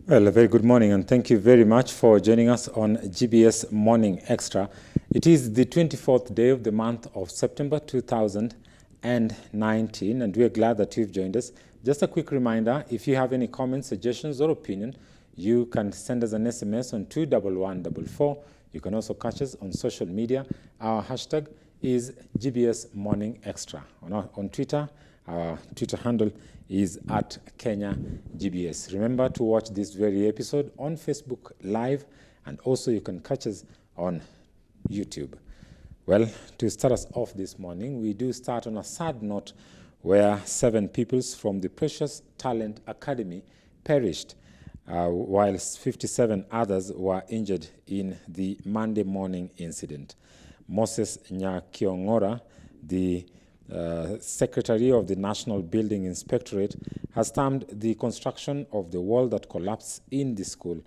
Well, a very good morning and thank you very much for joining us on GBS Morning Extra. It is the 24th day of the month of September 2019 and we are glad that you've joined us. Just a quick reminder, if you have any comments, suggestions or opinion, you can send us an SMS on 21144. You can also catch us on social media. Our hashtag is GBS Morning Extra. On Twitter, our Twitter handle is @KenyaGBS. Remember to watch this very episode on Facebook Live, and also you can catch us on YouTube. Well, to start us off this morning, we do start on a sad note where 7 pupils from the Precious Talent Academy perished, whilst 57 others were injured in the Monday morning incident. Moses Nyakiong'ora, the Secretary of the National Building Inspectorate, has termed the construction of the wall that collapsed in the school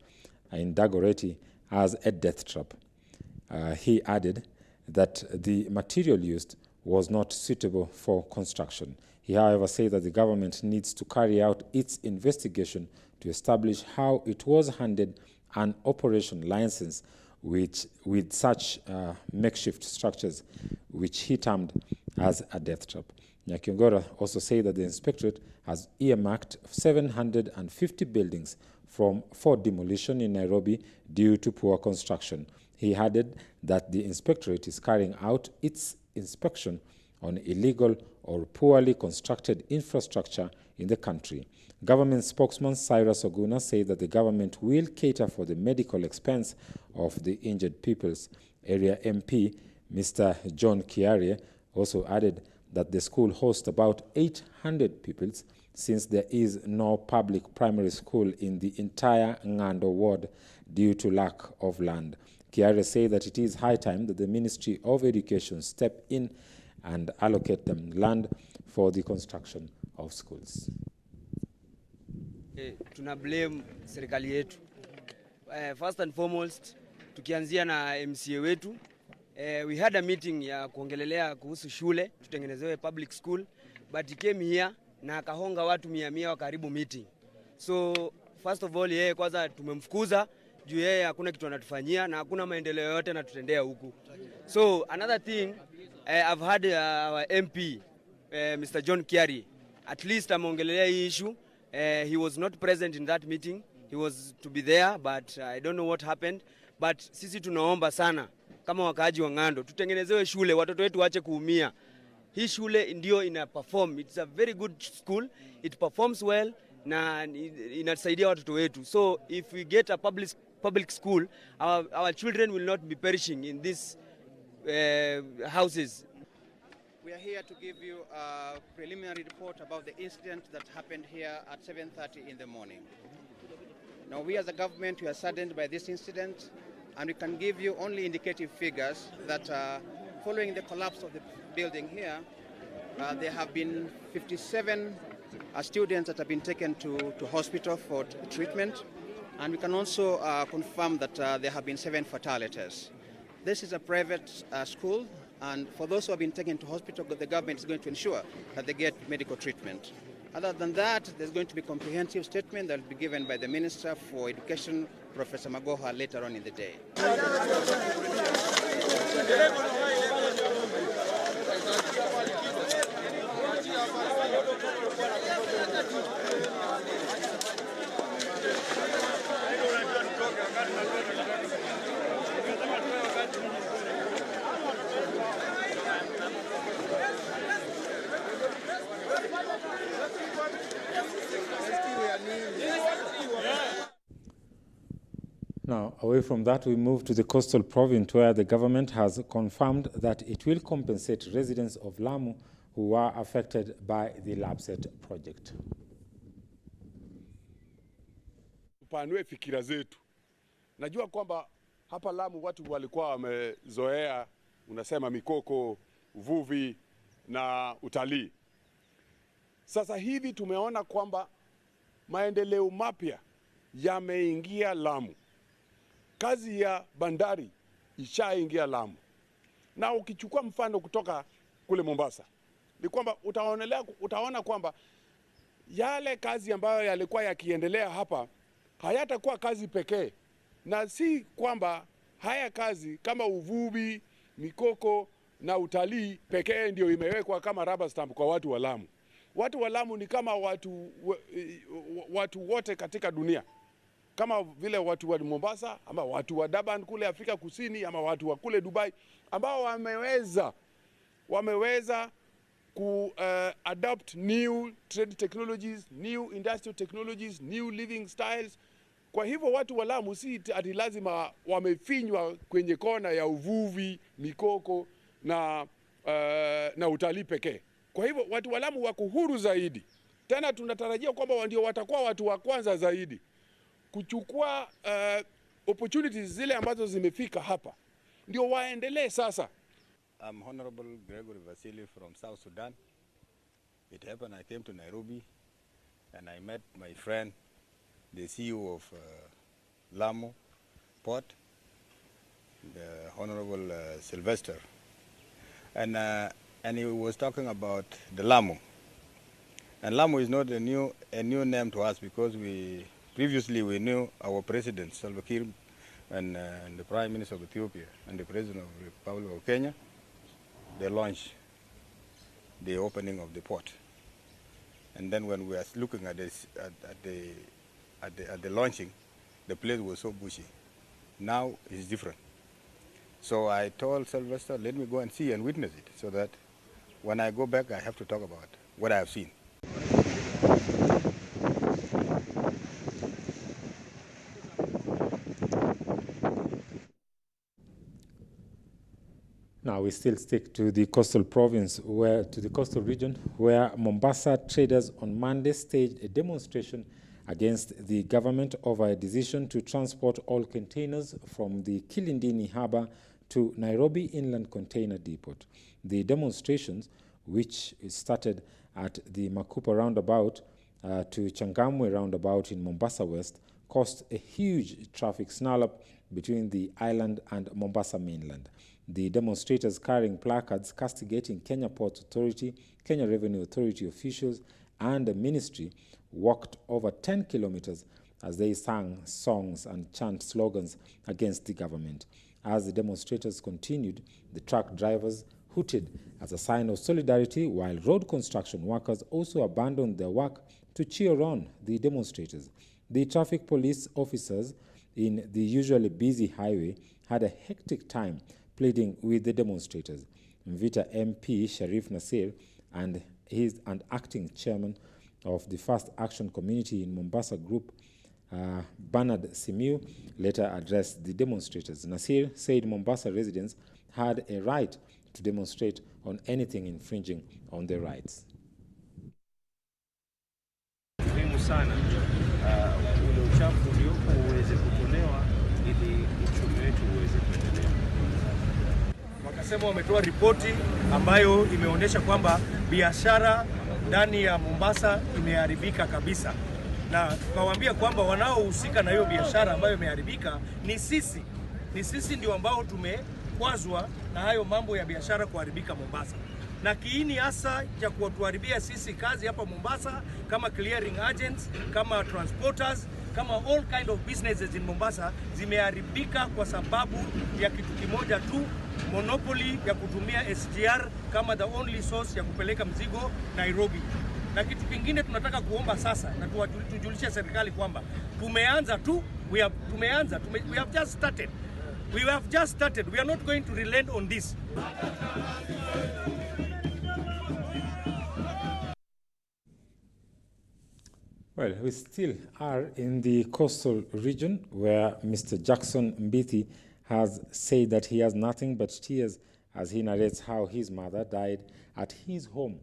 in Dagoretti as a death trap. He added that the material used was not suitable for construction. He, however, said that the government needs to carry out its investigation to establish how it was handed an operation license with such makeshift structures, which he termed as a death trap. Nyakiong'ora also said that the inspectorate has earmarked 750 buildings for demolition in Nairobi due to poor construction. He added that the inspectorate is carrying out its inspection on illegal or poorly constructed infrastructure in the country. Government spokesman Cyrus Oguna said that the government will cater for the medical expense of the injured pupils. Area MP Mr. John Kiarie also added that the school hosts about 800 pupils since there is no public primary school in the entire Ng'ando ward due to lack of land. Kiarie said that it is high time that the Ministry of Education step in and allocate them land for the construction of schools. Tuna blame serikali yetu. First and foremost, tukianzia na MCA wetu. We had a meeting ya kuongelelea kuhusu shule, tutengenezewe public school, but he came here na akahonga watu 100 wa karibu meeting. So first of all, yeye kwanza tumemfukuza juu yeye hakuna kitu anatufanyia na hakuna maendeleo yote anatutendea huku. So another thing, I've had our MP Mr. John Kiarie, at least ameongelelea hii issue. He was not present in that meeting. He was to be there, but I don't know what happened. But sisi tunaomba sana kama wakaaji wa Ng'ando tutengenezewe shule, watoto wetu waache kuumia. Hii shule ndio ina perform. It's a very good school. It performs well na inasaidia watoto wetu. So if we get a public school, our children will not be perishing in these houses. We are here to give you a preliminary report about the incident that happened here at 7:30 in the morning. Now, we as a government, we are saddened by this incident, and we can give you only indicative figures that following the collapse of the building here, there have been 57 students that have been taken to hospital for treatment, and we can also confirm that there have been 7 fatalities. This is a private school, and for those who have been taken to hospital, the government is going to ensure that they get medical treatment. Other than that, there's going to be a comprehensive statement that will be given by the Minister for Education, Professor Magoha, later on in the day. Now, away from that, we move to the coastal province where the government has confirmed that it will compensate residents of Lamu who were affected by the LAPSSET project. Tupanue fikira zetu. Najua kwamba hapa Lamu watu walikuwa wamezoea, unasema mikoko, uvuvi na utalii. Sasa hivi tumeona kwamba maendeleo mapya yameingia Lamu. Kazi ya bandari ishaingia Lamu. Na ukichukua mfano kutoka kule Mombasa, ni kwamba utaona kwamba yale kazi ambayo yalikuwa yakiendelea hapa hayatakuwa kazi pekee, na si kwamba haya kazi kama uvuvi, mikoko na utalii pekee ndio imewekwa kama rubber stamp kwa watu wa Lamu. Watu wa Lamu ni kama watu wote katika dunia, kama vile watu wa Mombasa ama watu wa Durban kule Afrika Kusini ama watu wa kule Dubai ambao wameweza adopt new trade technologies, new industrial technologies, new living styles. Kwa hivyo watu wa Lamu si ati lazima wamefinywa kwenye kona ya uvuvi, mikoko na utalii pekee. Kwa hivyo watu wa Lamu wako huru zaidi. Tena tunatarajia kwamba ndio watakuwa watu wa kwanza zaidi kuchukua opportunities zile ambazo zimefika hapa, ndio waendelee sasa. I'm Honorable Gregory Vasili from South Sudan. It happened I came to Nairobi and I met my friend, the CEO of Lamu Port, the Honorable Sylvester. And he was talking about the Lamu. And Lamu is not a new name to us, because previously we knew our president Salva Kiir and the Prime Minister of Ethiopia and the President of the Republic of Kenya. They launched the opening of the port, and then when we are looking at this at the launching, the place was so bushy. Now it's different. So I told Sylvester, let me go and see and witness it, so that when I go back, I have to talk about what I have seen. Now we still stick to the coastal province, to the coastal region, where Mombasa traders on Monday staged a demonstration against the government over a decision to transport all containers from the Kilindini Harbour to Nairobi Inland Container Depot. The demonstrations, which started at the Makupa roundabout to Changamwe roundabout in Mombasa West, caused a huge traffic snarl-up between the island and Mombasa mainland. The demonstrators, carrying placards castigating Kenya Ports Authority, Kenya Revenue Authority officials, and the ministry, walked over 10 kilometers as they sang songs and chant slogans against the government. As the demonstrators continued, the truck drivers hooted as a sign of solidarity, while road construction workers also abandoned their work to cheer on the demonstrators. The traffic police officers in the usually busy highway had a hectic time pleading with the demonstrators. Mvita MP Sharif Nasir and acting chairman of the First Action Community in Mombasa Group, Bernard Simiu, later addressed the demonstrators. Nasir said Mombasa residents had a right to demonstrate on anything infringing on their rights. Muhimu sana ule uchafu uliopo uweze kutolewa ili uchumi wetu uweze kuendelea. Wakasema wametoa ripoti ambayo imeonyesha kwamba biashara ndani ya Mombasa imeharibika kabisa, na tukawaambia kwamba wanaohusika na hiyo biashara ambayo imeharibika ni sisi. Ni sisi ndio ambao tumekwazwa na hayo mambo ya biashara kuharibika Mombasa. Na kiini hasa cha kutuharibia sisi kazi hapa Mombasa kama clearing agents, kama transporters, kama all kind of businesses in Mombasa zimeharibika kwa sababu ya kitu kimoja tu, monopoly ya kutumia SGR kama the only source ya kupeleka mzigo Nairobi. Na kitu kingine tunataka kuomba sasa na tujulishe serikali kwamba tumeanza tu, we have just started. We have just started. We are not going to relent on this. Well, we still are in the coastal region, where Mr. Jackson Mbithi has said that he has nothing but tears as he narrates how his mother died at his home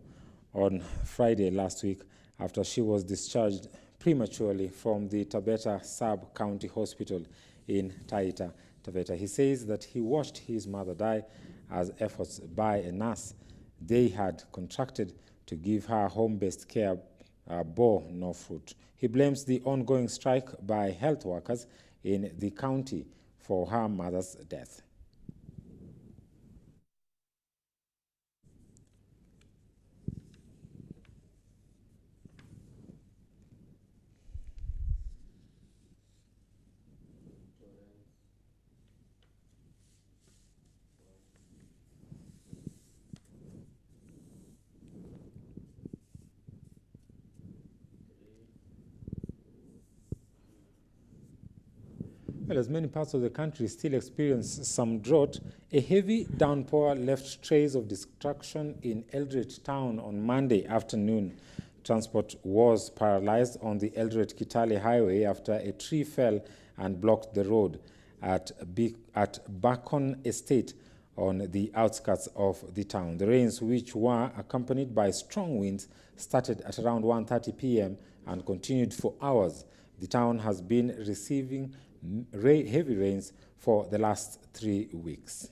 on Friday last week after she was discharged prematurely from the Taveta Sub-County Hospital in Taita, Taveta. He says that he watched his mother die as efforts by a nurse they had contracted to give her home-based care bore no fruit. He blames the ongoing strike by health workers in the county for her mother's death. Well, as many parts of the country still experience some drought, a heavy downpour left trails of destruction in Eldoret town on Monday afternoon. Transport was paralyzed on the Eldoret-Kitale highway after a tree fell and blocked the road at Bacon Estate on the outskirts of the town. The rains, which were accompanied by strong winds, started at around 1:30 p.m. and continued for hours. The town has been receiving heavy rains for the last 3 weeks.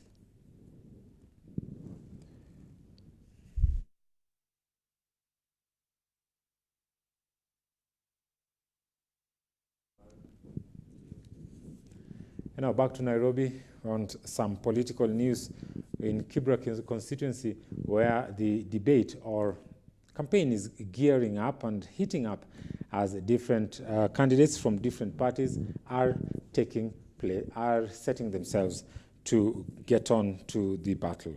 And now back to Nairobi on some political news in Kibra constituency, where the debate or campaign is gearing up and heating up as different candidates from different parties are setting themselves to get on to the battle.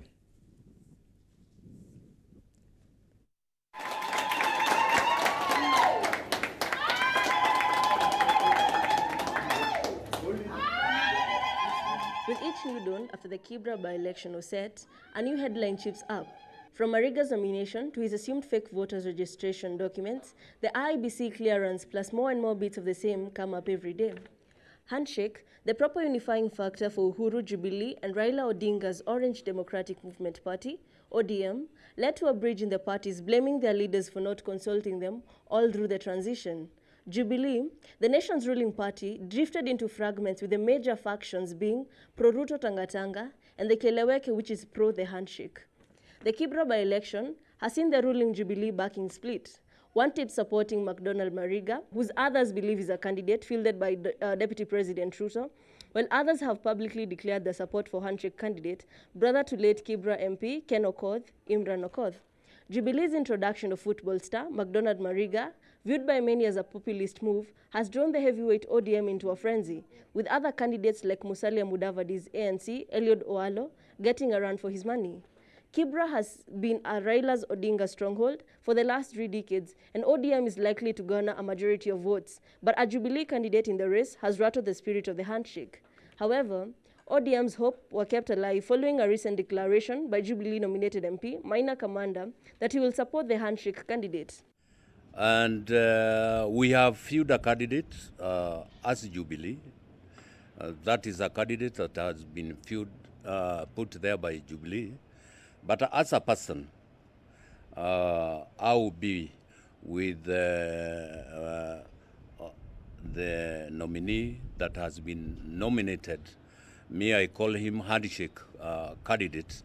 With each new dawn after the Kibra by-election was set, a new headline shifts up. From Mariga's nomination to his assumed fake voters registration documents, the IEBC clearance plus more and more bits of the same come up every day. Handshake, the proper unifying factor for Uhuru, Jubilee and Raila Odinga's Orange Democratic Movement Party, ODM, led to a bridge in the parties blaming their leaders for not consulting them all through the transition. Jubilee, the nation's ruling party, drifted into fragments with the major factions being pro-Ruto Tangatanga and the Keleweke, which is pro the handshake. The Kibra by-election has seen the ruling Jubilee backing split. One tip supporting McDonald Mariga, whose others believe is a candidate fielded by Deputy President Ruto, while others have publicly declared their support for handshake candidate, brother to late Kibra MP Ken Okoth, Imran Okoth. Jubilee's introduction of football star McDonald Mariga, viewed by many as a populist move, has drawn the heavyweight ODM into a frenzy, with other candidates like Musalia Mudavadi's ANC, Eliud Oalo, getting a run for his money. Kibra has been a Raila's Odinga stronghold for the last 3 decades, and ODM is likely to garner a majority of votes, but a Jubilee candidate in the race has rattled the spirit of the handshake. However, ODM's hope were kept alive following a recent declaration by Jubilee-nominated MP, Maina Kamanda, that he will support the handshake candidate. And we have few candidates as Jubilee. That is a candidate that has been put there by Jubilee. But as a person, I will be with the nominee that has been nominated. Me, I call him handshake candidate.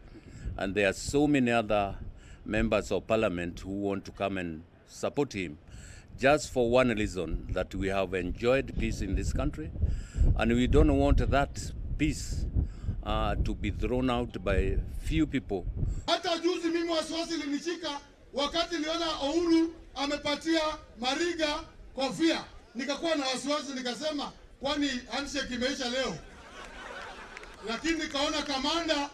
And there are so many other members of parliament who want to come and support him, just for one reason, that we have enjoyed peace in this country, and we don't want that peace to be thrown out by few people. Hata juzi mimi wasiwasi ilinishika wakati niliona Uhuru amepatia Mariga kofia, nikakuwa na wasiwasi, nikasema kwani handshake imeisha leo? Lakini nikaona kamanda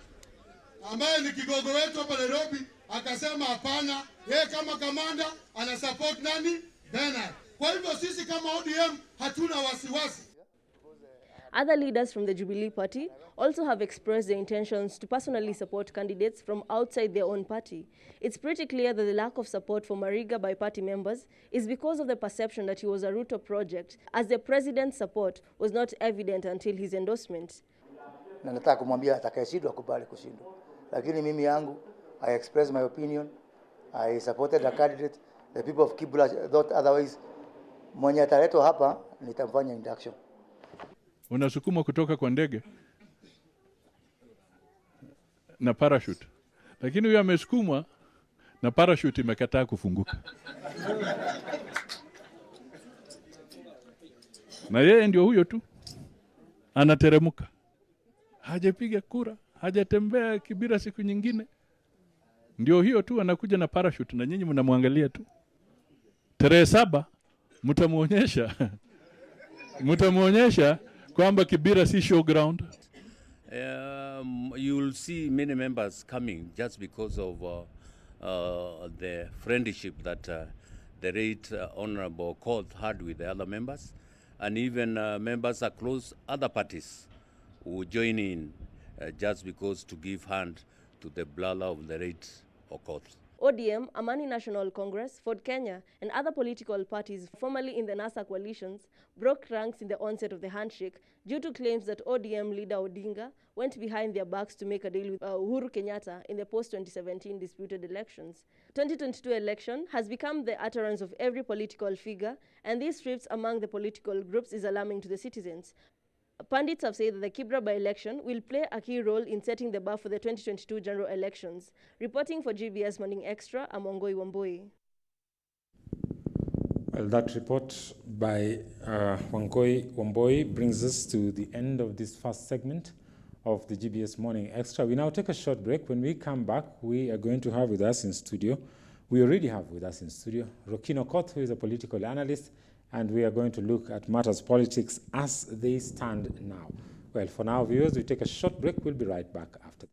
ambaye ni kigogo wetu hapa Nairobi akasema hapana, yeye kama kamanda ana support nani? Bernard. Kwa hivyo sisi kama ODM hatuna wasiwasi. Other leaders from the Jubilee Party also have expressed their intentions to personally support candidates from outside their own party. It's pretty clear that the lack of support for Mariga by party members is because of the perception that he was a Ruto project, as the president's support was not evident until his endorsement. Na nataka kumwambia atakayeshindwa akubali kushindwa. Lakini mimi yangu, I expressed my opinion. I supported the candidate. The people of Kibra thought otherwise. Mwenye ataletwa hapa nitamfanya induction. Unasukuma kutoka kwa ndege na parachute, lakini huyo amesukumwa na parachute imekataa kufunguka. Na yeye ndio huyo tu anateremuka, hajapiga kura, hajatembea Kibira siku nyingine, ndio hiyo tu anakuja na parachute na nyinyi mnamwangalia tu. Tarehe 7 mtamuonyesha kwamba Kibira si showground. You will see many members coming just because of the friendship that the late Honorable Okoth had with the other members. and even members across other parties who join in just because to give hand to the brother of the late Okoth. ODM, Amani National Congress, Ford Kenya, and other political parties formerly in the NASA coalitions broke ranks in the onset of the handshake due to claims that ODM leader Odinga went behind their backs to make a deal with Uhuru Kenyatta in the post-2017 disputed elections. 2022 election has become the utterance of every political figure, and these rifts among the political groups is alarming to the citizens. Pundits have said that the Kibra by-election will play a key role in setting the bar for the 2022 general elections. Reporting for GBS Morning Extra, I'm Wangoi Wamboi. Well, that report by Wangoi Wamboi brings us to the end of this first segment of the GBS Morning Extra. We now take a short break. When we come back, we are going to have with us in studio, we already have with us in studio, Rokino Okoth, who is a political analyst, and we are going to look at matters politics as they stand now. Well, for now, viewers, we take a short break. We'll be right back after.